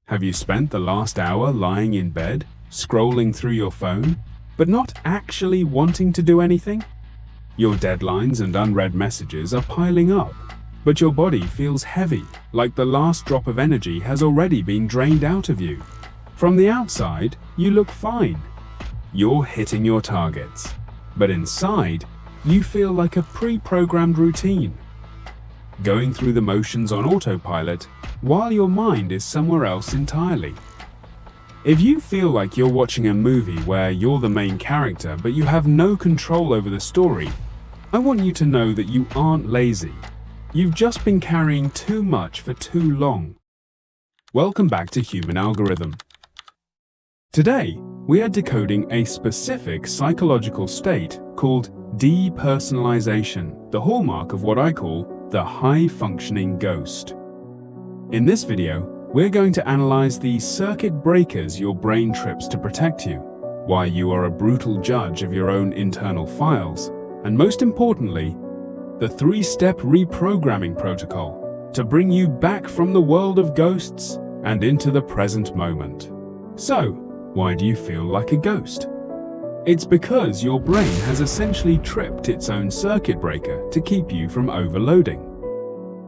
Have you spent the last hour lying in bed, scrolling through your phone, but not actually wanting to do anything? Your deadlines and unread messages are piling up, but your body feels heavy, like the last drop of energy has already been drained out of you. From the outside, you look fine. You're hitting your targets, but inside, you feel like a pre-programmed routine, going through the motions on autopilot while your mind is somewhere else entirely. If you feel like you're watching a movie where you're the main character but you have no control over the story, I want you to know that you aren't lazy. You've just been carrying too much for too long. Welcome back to Human Algorithm. Today, we are decoding a specific psychological state called depersonalization, the hallmark of what I call the high-functioning ghost. In this video, we're going to analyze the circuit breakers your brain trips to protect you, why you are a brutal judge of your own internal files, and most importantly, the 3-step reprogramming protocol to bring you back from the world of ghosts and into the present moment. So, why do you feel like a ghost? It's because your brain has essentially tripped its own circuit breaker to keep you from overloading.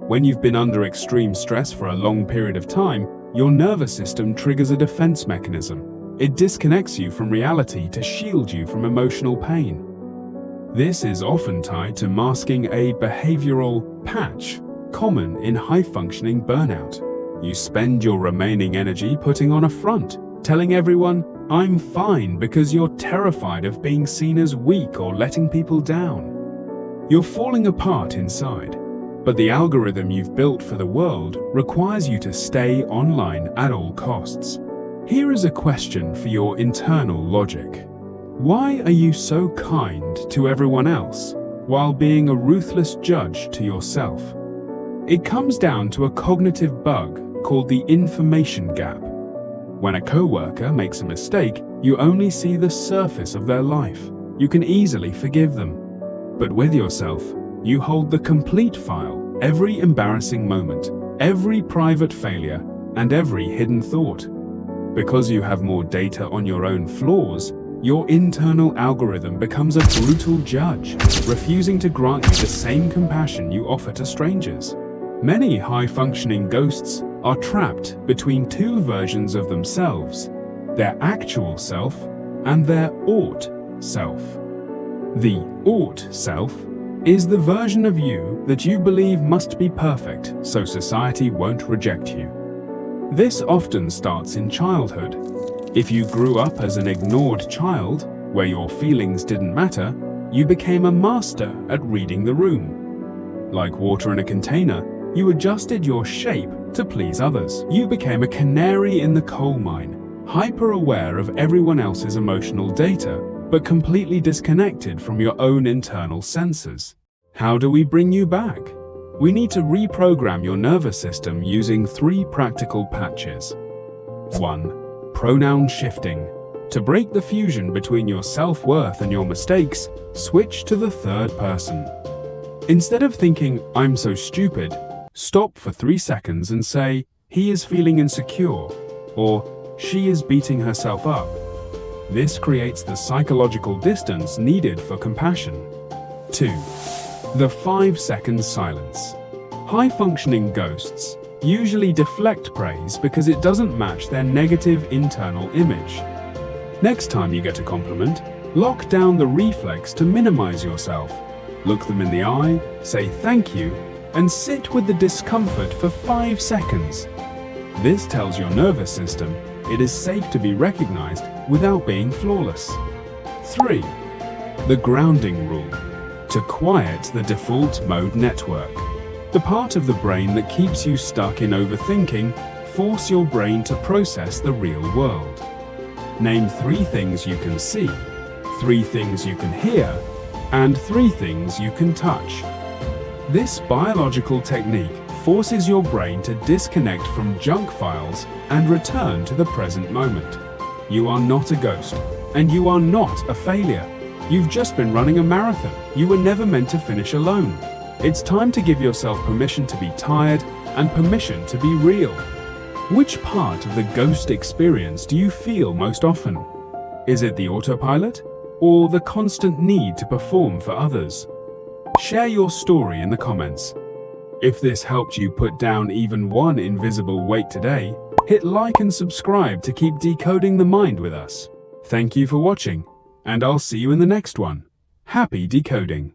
When you've been under extreme stress for a long period of time, your nervous system triggers a defense mechanism. It disconnects you from reality to shield you from emotional pain. This is often tied to masking a behavioral patch common in high-functioning burnout. You spend your remaining energy putting on a front, telling everyone, "I'm fine," because you're terrified of being seen as weak or letting people down. You're falling apart inside, but the algorithm you've built for the world requires you to stay online at all costs. Here is a question for your internal logic. Why are you so kind to everyone else while being a ruthless judge to yourself? It comes down to a cognitive bug called the information gap. When a coworker makes a mistake, you only see the surface of their life. You can easily forgive them. But with yourself, you hold the complete file, every embarrassing moment, every private failure, and every hidden thought. Because you have more data on your own flaws, your internal algorithm becomes a brutal judge, refusing to grant you the same compassion you offer to strangers. Many high-functioning ghosts are trapped between two versions of themselves, their actual self and their ought self. The ought self is the version of you that you believe must be perfect so society won't reject you. This often starts in childhood. If you grew up as an ignored child, where your feelings didn't matter, you became a master at reading the room. Like water in a container, you adjusted your shape to please others. You became a canary in the coal mine, hyper-aware of everyone else's emotional data, but completely disconnected from your own internal senses. How do we bring you back? We need to reprogram your nervous system using 3 practical patches. 1. Pronoun shifting. To break the fusion between your self-worth and your mistakes, switch to the third person. Instead of thinking, "I'm so stupid," stop for 3 seconds and say, "He is feeling insecure," or "She is beating herself up." This creates the psychological distance needed for compassion. 2. The 5-second silence. High-functioning ghosts usually deflect praise because it doesn't match their negative internal image. Next time you get a compliment, lock down the reflex to minimize yourself. Look them in the eye, say thank you, and sit with the discomfort for 5 seconds. This tells your nervous system it is safe to be recognized without being flawless. 3. The grounding rule. To quiet the default mode network. The part of the brain that keeps you stuck in overthinking, force your brain to process the real world. Name 3 things you can see, 3 things you can hear, and 3 things you can touch. This biological technique forces your brain to disconnect from junk files and return to the present moment. You are not a ghost, and you are not a failure. You've just been running a marathon. You were never meant to finish alone. It's time to give yourself permission to be tired and permission to be real. Which part of the ghost experience do you feel most often? Is it the autopilot or the constant need to perform for others? Share your story in the comments. If this helped you put down even one invisible weight today, hit like and subscribe to keep decoding the mind with us. Thank you for watching, and I'll see you in the next one. Happy decoding!